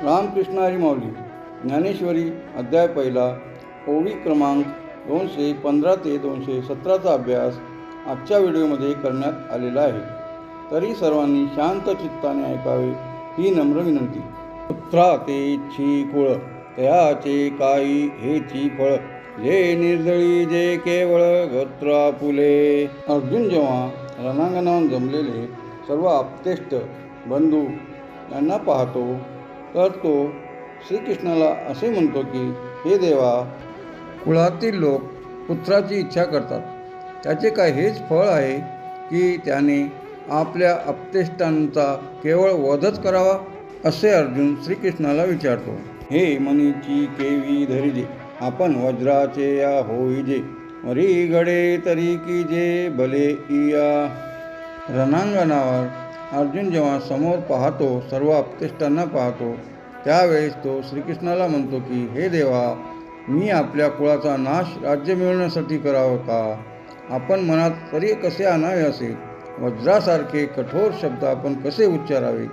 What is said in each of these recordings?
रामकृष्ण हरी माऊली ज्ञानेश्वरी अध्याय पहिला ओवी क्रमांक 215 ते 217चा अभ्यास आजच्या व्हिडिओमध्ये करण्यात आलेला आहे. तरी सर्वांनी शांत चित्ताने ऐकावे ही नम्र विनंती. पुत्रा तेची कुळ तयाचे काही हेची फळ, जे निर्दळी जे केवळ गोत्र आपुले. अर्जुन जेव्हा रणांगणावर जमलेले सर्व आप्तेष्ट बंधू यांना पाहतो तर तो श्रीकृष्णाला असे म्हणतो की, हे देवा, कुळातील लोक पुत्राची इच्छा करतात, त्याचे काय हेच फळ आहे की त्याने आपल्या आप्तेष्टांचा केवळ वधच करावा? असे अर्जुन श्रीकृष्णाला विचारतो. हे मनीची केवी धरिजे, आपण वज्राचे या होईजे, वरी घडे तरी की जे भले इया. रणांगणावर अर्जुन जेव्हा समोर पाहतो, सर्व आप्तेष्टांना पाहतो, त्यावेळेस तो श्रीकृष्णाला म्हणतो की, हे देवा, मी आपल्या कुळाचा नाश राज्य मिळवण्यासाठी करावं का? आपण मनात तरी कसे आणावे असे वज्रासारखे कठोर शब्द आपण कसे उच्चारावे?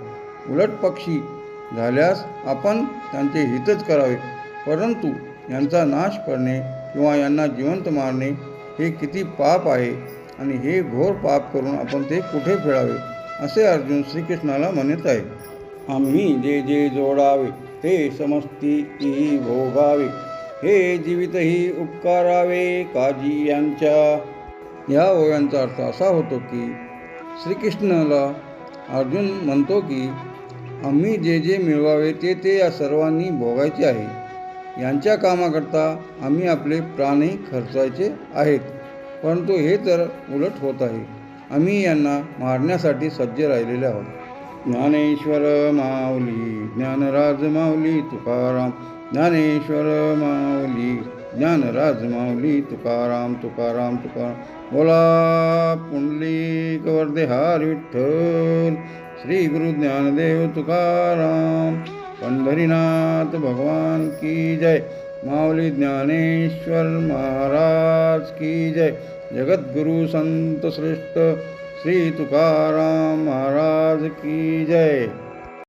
उलट पक्षी झाल्यास आपण त्यांचे हितच करावे, परंतु यांचा नाश करणे किंवा यांना जिवंत मारणे हे किती पाप आहे, आणि हे घोर पाप करून आपण ते कुठे फेडावे? असे अर्जुन श्रीकृष्णाला म्हणत आहे. आम्ही जे जे जोडावे ते समस्ती भोगावे, हे जीवितही उपकारावे काजी यांच्या. या ओव्यांचा अर्थ असा होतो की, श्रीकृष्णाला अर्जुन म्हणतो की, आम्ही जे जे मिळवावे ते ते या सर्वांनी भोगायचे आहे. यांच्या कामाकरता आम्ही आपले प्राणही खर्चायचे आहेत, परंतु हे तर उलट होत आहे. आम्ही यांना मारण्यासाठी सज्ज राहिलेले आहोत. ज्ञानेश्वर माऊली ज्ञानराज माऊली तुकाराम, ज्ञानेश्वर माऊली ज्ञानराज माऊली तुकाराम तुकाराम तुकाराम. बोला पुंडलिक वरदेहार विठ्ठल, श्री गुरु ज्ञानदेव तुकाराम, पंढरीनाथ भगवान की जय. माऊली ज्ञानेश्वर महाराज की जय. जगद्गुरु संत श्रेष्ठ श्री तुकाराम महाराज की जय.